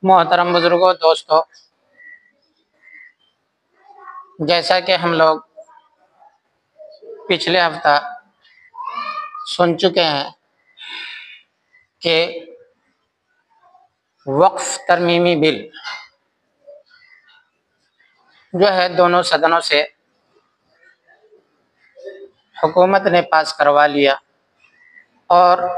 मोहतरम बुजुर्गों, दोस्तों, जैसा कि हम लोग पिछले हफ्ता सुन चुके हैं कि वक्फ तरमीमी बिल जो है दोनों सदनों से हुकूमत ने पास करवा लिया और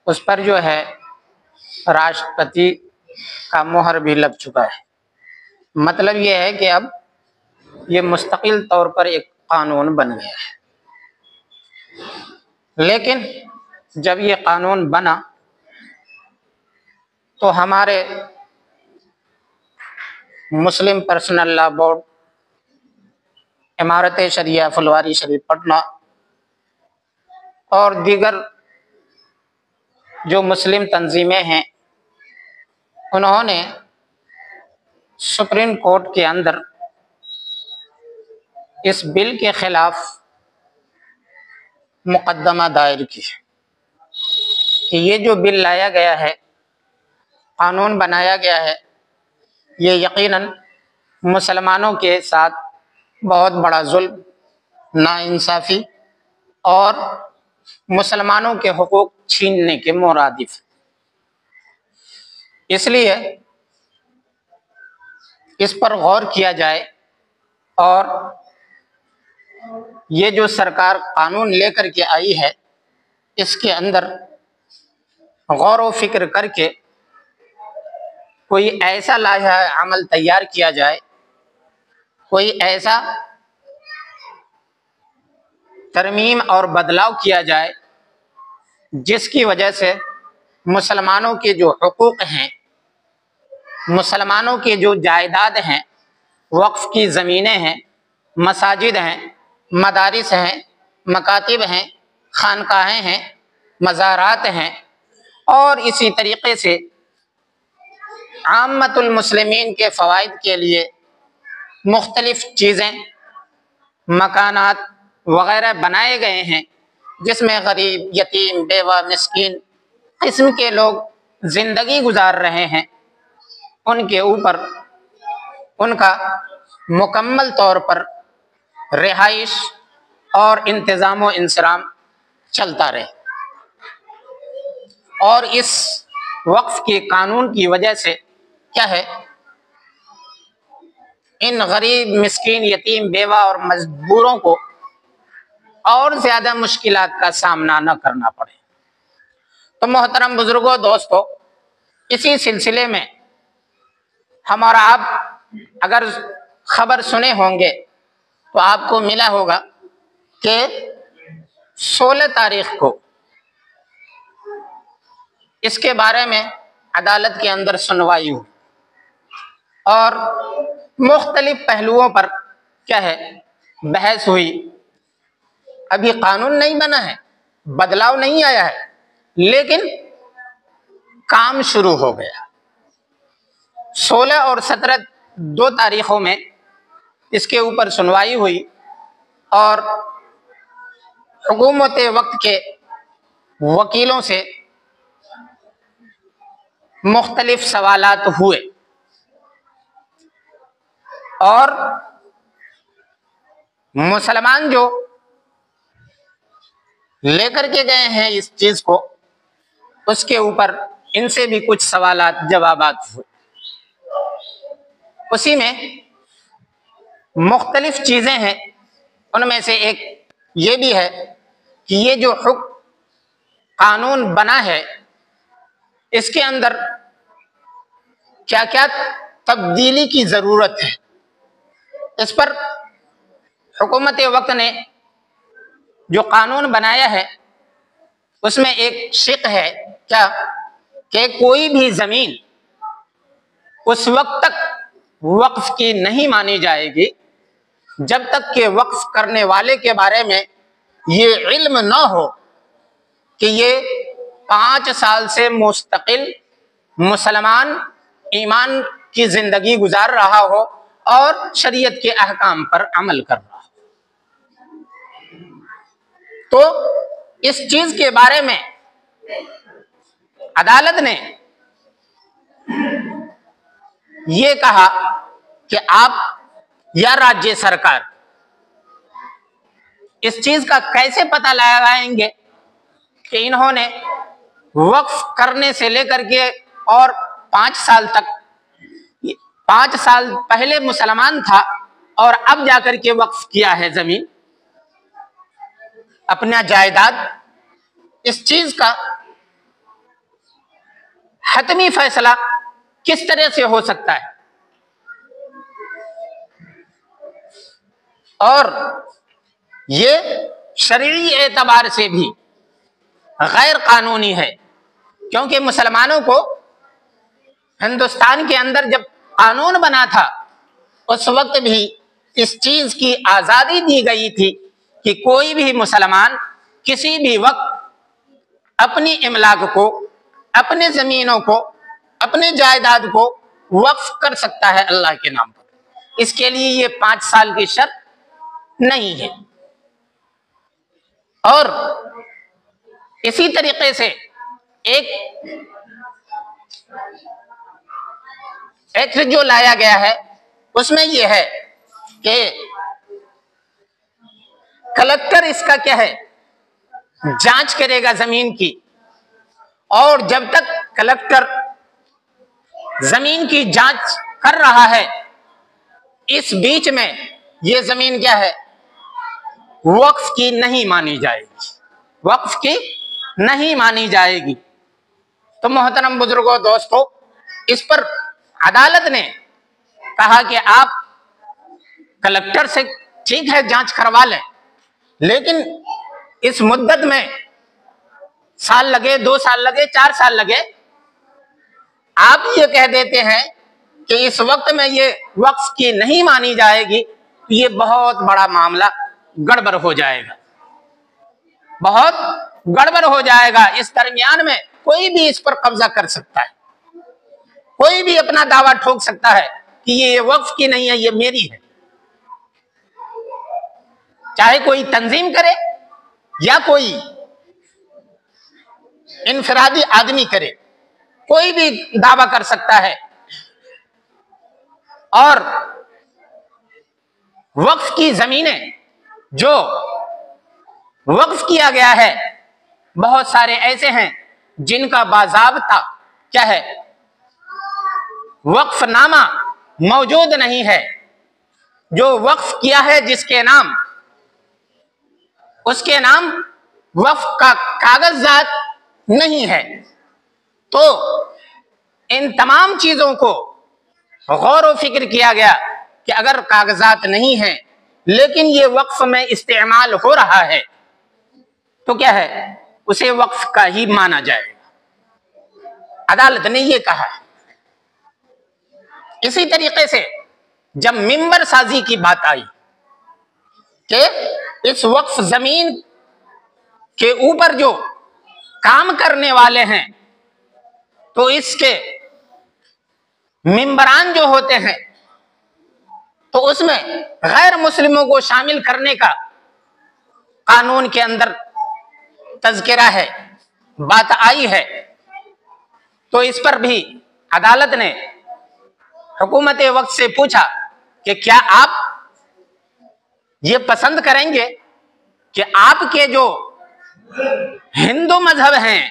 उस पर जो है राष्ट्रपति का मुहर भी लग चुका है। मतलब ये है कि अब ये मुस्तकिल तौर पर एक कानून बन गया है। लेकिन जब ये कानून बना तो हमारे मुस्लिम पर्सनल लॉ बोर्ड, इमारत शरिया फुलवारी शरीफ पटना और दीगर जो मुस्लिम तंजीमें हैं, उन्होंने सुप्रीम कोर्ट के अंदर इस बिल के खिलाफ मुकदमा दायर की कि ये जो बिल लाया गया है, कानून बनाया गया है, ये यकीनन मुसलमानों के साथ बहुत बड़ा जुल्म, नाइंसाफ़ी और मुसलमानों के हुकूक छीनने के मुरादिफ। इसलिए इस पर गौर किया जाए और ये जो सरकार कानून लेकर के आई है, इसके अंदर गौर व फिक्र करके कोई ऐसा लाया अमल तैयार किया जाए, कोई ऐसा तरमीम और बदलाव किया जाए जिसकी वजह से मुसलमानों के जो हुकूक हैं, मुसलमानों के जो जायदाद हैं, वक्फ की ज़मीनें हैं, मसाजिद हैं, मदारिस हैं, मकातिब हैं, खानकाहें हैं, मज़ारात हैं और इसी तरीक़े से आम्मतुल मुस्लिमीन के फ़वाइद के लिए मुख्तलिफ़ चीज़ें, मकानात वग़ैरह बनाए गए हैं जिसमें गरीब, यतीम, बेवा, मिस्कीन किस्म के लोग ज़िंदगी गुजार रहे हैं। उनके ऊपर उनका मुकम्मल तौर पर रिहाइश और इंतज़ाम व इंसराम चलता रहे और इस वक्फ के कानून की वजह से क्या है, इन गरीब, मिस्कीन, यतीम, बेवा और मजबूरों को और ज़्यादा मुश्किलात का सामना न करना पड़े। तो मोहतरम बुजुर्गों, दोस्तों, इसी सिलसिले में हम और आप अगर खबर सुने होंगे तो आपको मिला होगा कि 16 तारीख को इसके बारे में अदालत के अंदर सुनवाई हुई और मुख्तलिफ पहलुओं पर क्या है, बहस हुई। अभी कानून नहीं बना है, बदलाव नहीं आया है, लेकिन काम शुरू हो गया। 16 और 17 दो तारीखों में इसके ऊपर सुनवाई हुई और हुकूमत वक्त के वकीलों से मुख्तलिफ सवालात हुए और मुसलमान जो लेकर के गए हैं इस चीज को, उसके ऊपर इनसे भी कुछ सवालात जवाबात हुए। उसी में मुख्तलिफ चीजें हैं, उनमें से एक ये भी है कि ये जो कानून बना है, इसके अंदर क्या क्या तब्दीली की जरूरत है। इस पर हुकूमत वक्त ने जो कानून बनाया है उसमें एक शिक है क्या कि कोई भी जमीन उस वक्त तक वक्फ की नहीं मानी जाएगी जब तक कि वक्फ करने वाले के बारे में ये इल्म न हो कि ये 5 साल से मुस्तकिल मुसलमान ईमान की जिंदगी गुजार रहा हो और शरीयत के अहकाम पर अमल कर रहा हो। तो इस चीज के बारे में अदालत ने ये कहा कि आप या राज्य सरकार इस चीज का कैसे पता लगाएंगे कि इन्होंने वक्फ करने से लेकर के और 5 साल तक, 5 साल पहले मुसलमान था और अब जाकर के वक्फ किया है जमीन, अपना जायदाद, इस चीज का हतमी फैसला किस तरह से हो सकता है? और ये शरई एतबार से भी गैर कानूनी है, क्योंकि मुसलमानों को हिंदुस्तान के अंदर जब कानून बना था उस वक्त भी इस चीज की आजादी दी गई थी कि कोई भी मुसलमान किसी भी वक्त अपनी इमलाक को, अपने जमीनों को, अपने जायदाद को वक्फ कर सकता है अल्लाह के नाम पर। इसके लिए ये 5 साल की शर्त नहीं है। और इसी तरीके से एक एक्ट जो लाया गया है उसमें यह है कि कलेक्टर इसका क्या है, जांच करेगा जमीन की, और जब तक कलेक्टर जमीन की जांच कर रहा है इस बीच में यह जमीन क्या है, वक्फ की नहीं मानी जाएगी, वक्फ की नहीं मानी जाएगी। तो मोहतरम बुजुर्गों, दोस्तों, इस पर अदालत ने कहा कि आप कलेक्टर से ठीक है जांच करवा लें, लेकिन इस मुद्दत में साल लगे, 2 साल लगे, 4 साल लगे, आप ये कह देते हैं कि इस वक्त में ये वक्फ की नहीं मानी जाएगी, तो ये बहुत बड़ा मामला गड़बड़ हो जाएगा, बहुत गड़बड़ हो जाएगा। इस दरमियान में कोई भी इस पर कब्जा कर सकता है, कोई भी अपना दावा ठोक सकता है कि ये वक्फ की नहीं है, ये मेरी है। चाहे कोई तंजीम करे या कोई इनफरादी आदमी करे, कोई भी दावा कर सकता है। और वक्फ की जमीनें जो वक्फ किया गया है, बहुत सारे ऐसे हैं जिनका बाज़ाब्ता क्या है, वक्फनामा मौजूद नहीं है। जो वक्फ किया है जिसके नाम, उसके नाम वक्फ का कागजात नहीं है। तो इन तमाम चीजों को गौर व फिक्र किया गया कि अगर कागजात नहीं है लेकिन ये वक्फ में इस्तेमाल हो रहा है तो क्या है, उसे वक्फ का ही माना जाएगा। अदालत ने ये कहा है। इसी तरीके से जब मिंबर साजी की बात आई कि इस वक्फ जमीन के ऊपर जो काम करने वाले हैं तो इसके मिंबरान जो होते हैं तो उसमें गैर मुस्लिमों को शामिल करने का कानून के अंदर तज़किरा है, बात आई है। तो इस पर भी अदालत ने हुकूमत वक्त से पूछा कि क्या आप ये पसंद करेंगे कि आपके जो हिंदू मजहब हैं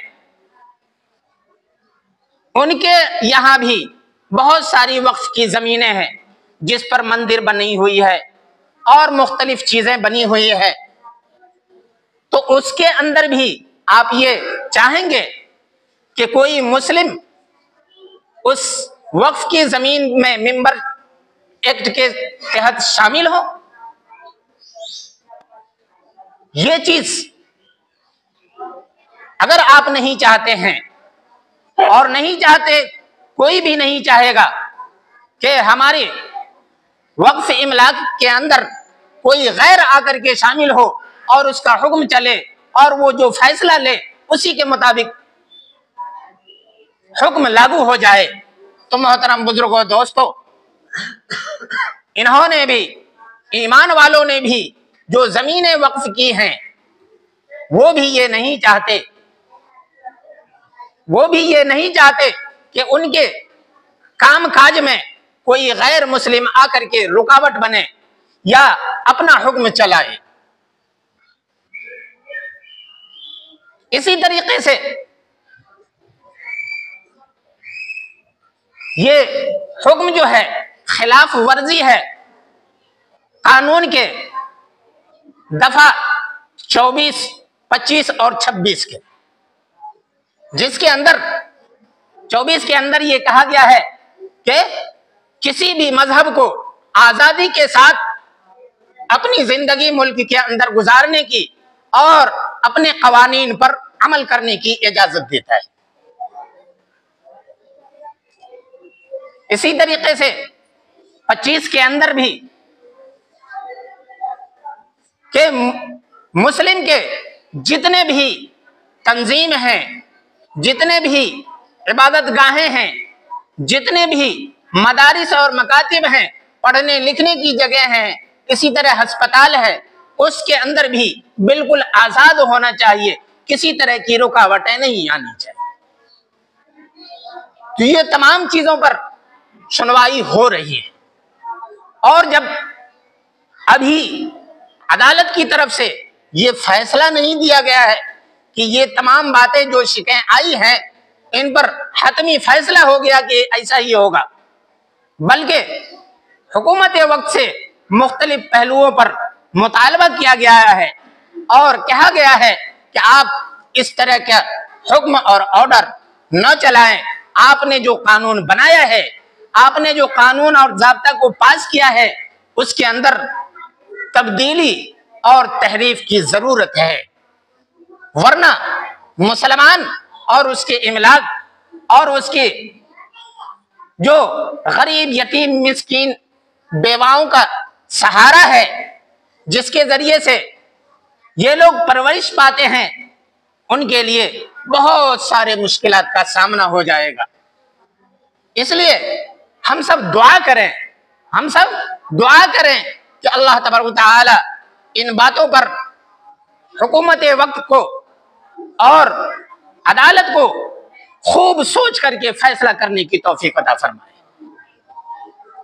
उनके यहां भी बहुत सारी वक्फ की जमीनें हैं जिस पर मंदिर बनी हुई है और मुख्तलिफ चीजें बनी हुई है, तो उसके अंदर भी आप ये चाहेंगे कि कोई मुस्लिम उस वक्फ की जमीन में मिंबर एक्ट के तहत शामिल हो? ये चीज अगर आप नहीं चाहते हैं, और नहीं चाहते, कोई भी नहीं चाहेगा कि हमारे वक्फ इमलाक के अंदर कोई गैर आकर के शामिल हो और उसका हुक्म चले और वो जो फैसला ले उसी के मुताबिक हुक्म लागू हो जाए, तो मोहतरम बुजुर्गों, दोस्तों, इन्होंने भी, ईमान वालों ने भी जो जमीनें वक्फ की हैं वो भी ये नहीं चाहते, वो भी ये नहीं चाहते कि उनके काम काज में कोई गैर मुस्लिम आकर के रुकावट बने या अपना हुक्म चलाए। इसी तरीके से ये हुक्म जो है खिलाफ वर्जी है कानून के दफा 24, 25 और 26 के, जिसके अंदर 24 के अंदर ये कहा गया है कि किसी भी मजहब को आजादी के साथ अपनी जिंदगी मुल्क के अंदर गुजारने की और अपने कवानीन पर अमल करने की इजाजत देता है। इसी तरीके से 25 के अंदर भी कि मुस्लिम के जितने भी तंजीम हैं, जितने भी इबादत गाहें हैं, जितने भी मदारिस और मकातिब हैं, पढ़ने लिखने की जगह हैं, इसी तरह अस्पताल है, उसके अंदर भी बिल्कुल आजाद होना चाहिए, किसी तरह की रुकावटें नहीं आनी चाहिए। तो ये तमाम चीजों पर सुनवाई हो रही है। और जब अभी अदालत की तरफ से ये फैसला नहीं दिया गया है कि ये तमाम बातें जो शिकायत आई हैं इन पर हतमी फैसला हो गया कि ऐसा ही होगा, बल्कि हुकूमत वक्त से मुख्तलिफ पहलुओं पर मुतालबा किया गया है और कहा गया है कि आप इस तरह का हुक्म और ऑर्डर न चलाएं। आपने जो कानून बनाया है, आपने जो कानून और ज़ाब्ता को पास किया है, उसके अंदर तब्दीली और तहरीफ की जरूरत है, वरना मुसलमान और उसके इमलाक और उसके जो गरीब यतीम मिस्कीन बेवाओं का सहारा है, जिसके जरिए से ये लोग परवरिश पाते हैं, उनके लिए बहुत सारे मुश्किलात का सामना हो जाएगा। इसलिए हम सब दुआ करें, हम सब दुआ करें कि अल्लाह तबारक व तआला इन बातों पर हुकूमत वक्त को और अदालत को खूब सोच करके फैसला करने की तौफीक अता फरमाए।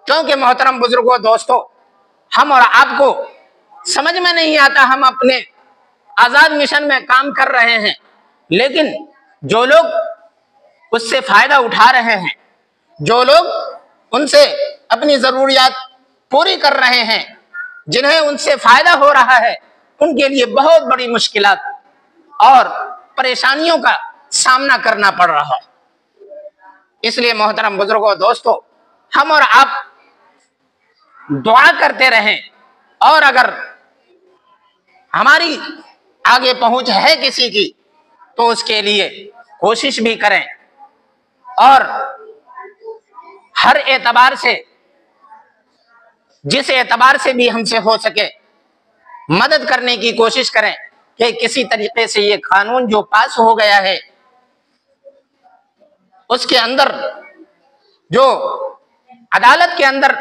क्योंकि मोहतरम बुजुर्गों, दोस्तों, हम और आपको समझ में नहीं आता, हम अपने आजाद मिशन में काम कर रहे हैं, लेकिन जो लोग उससे फायदा उठा रहे हैं, जो लोग उनसे अपनी जरूरियात पूरी कर रहे हैं, जिन्हें उनसे फायदा हो रहा है, उनके लिए बहुत बड़ी मुश्किलात और परेशानियों का सामना करना पड़ रहा है। इसलिए मोहतरम बुजुर्गों, दोस्तों, हम और आप दुआ करते रहें और अगर हमारी आगे पहुंच है किसी की तो उसके लिए कोशिश भी करें और हर एतबार से, जिस एतबार से भी हमसे हो सके, मदद करने की कोशिश करें कि किसी तरीके से ये कानून जो पास हो गया है उसके अंदर जो अदालत के अंदर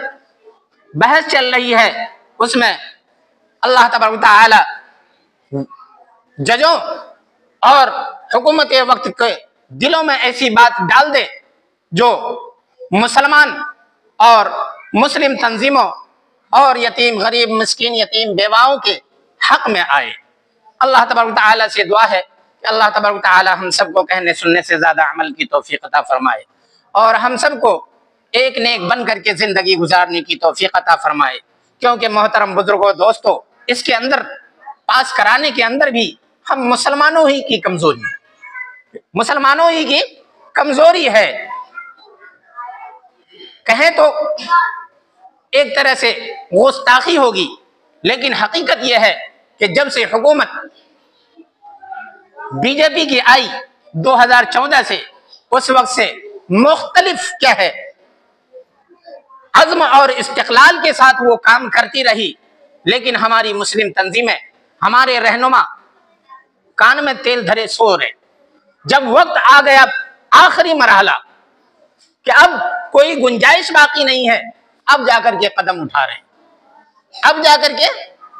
बहस चल रही है उसमें अल्लाह तबारक व तआला जजों और हुकूमत वक्त के दिलों में ऐसी बात डाल दे जो मुसलमान और मुस्लिम तंजीमों और यतीम गरीब मिस्कीन यतीम बेवाओं के हक में आए। अल्लाह तबारक व तआला से दुआ है कि अल्लाह तबारक व तआला हम सबको कहने सुनने से ज्यादा अमल की तौफीक अता फरमाए और हम सबको एक नेक बन करके जिंदगी गुजारने की तौफीक अता फरमाए। क्योंकि मोहतरम बुजुर्गों, दोस्तों, इसके अंदर पास कराने के अंदर भी हम मुसलमानों ही की कमजोरी, मुसलमानों ही की कमजोरी है। कहें तो एक तरह से गुस्ताखी होगी, लेकिन हकीकत यह है कि जब से हुकूमत बीजेपी की आई 2014 से, उस वक्त से मुख्तलिफ क्या है अज़्म और इस्तिक़लाल के साथ वो काम करती रही, लेकिन हमारी मुस्लिम तंजीमें, हमारे रहनुमा कान में तेल धरे सो रहे। जब वक्त आ गया आखिरी मरहला कि अब कोई गुंजाइश बाकी नहीं है, अब जाकर के कदम उठा रहे हैं, अब जाकर के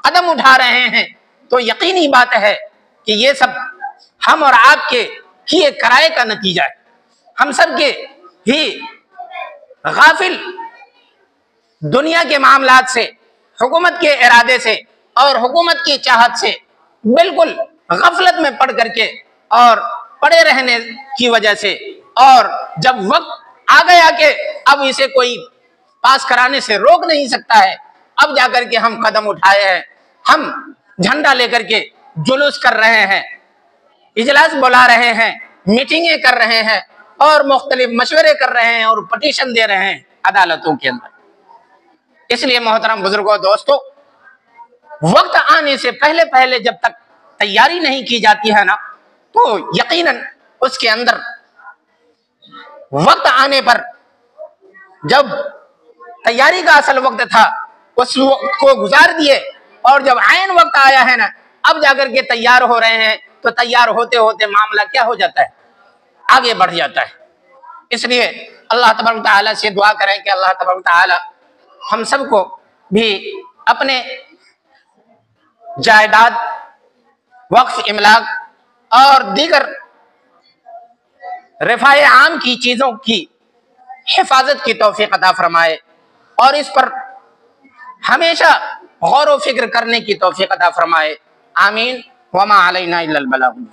कदम उठा रहे हैं, तो यकीनी बात है कि ये सब हम और आपके ही एक कराए का नतीजा है, हम सब के ही गाफिल दुनिया के मामलात से, हुकूमत के इरादे से और हुकूमत की चाहत से बिल्कुल गफलत में पड़ करके और पड़े रहने की वजह से, और जब वक्त आ गया कि अब इसे कोई पास कराने से रोक नहीं सकता है, अब जाकर के हम कदम उठाए हैं, हम झंडा लेकर के जुलूस कर रहे हैं, इजलास बुला रहे हैं, मीटिंगें कर रहे हैं और मुख्तलिफ मशवरे कर रहे हैं और पटिशन दे रहे हैं अदालतों के अंदर। इसलिए मोहतरम बुजुर्गों, दोस्तों, वक्त आने से पहले पहले जब तक तैयारी नहीं की जाती है ना, तो यकीनन उसके अंदर वक्त आने पर, जब तैयारी का असल वक्त था उस वक्त को गुजार दिए, और जब आयन वक्त आया है ना, अब जाकर के तैयार हो रहे हैं, तो तैयार होते होते मामला क्या हो जाता है, आगे बढ़ जाता है। इसलिए अल्लाह तबारक तआला से दुआ करें कि अल्लाह तबारक तआला हम सबको भी अपने जायदाद, वक्फ, इमलाक और दीगर रिफाए आम की चीजों की हिफाजत की तौफीक अता फरमाए और इस पर हमेशा गौर व फिक्र करने की तौफीक अता फरमाए। आमीन। वमा अलैना इल्लल बलाग।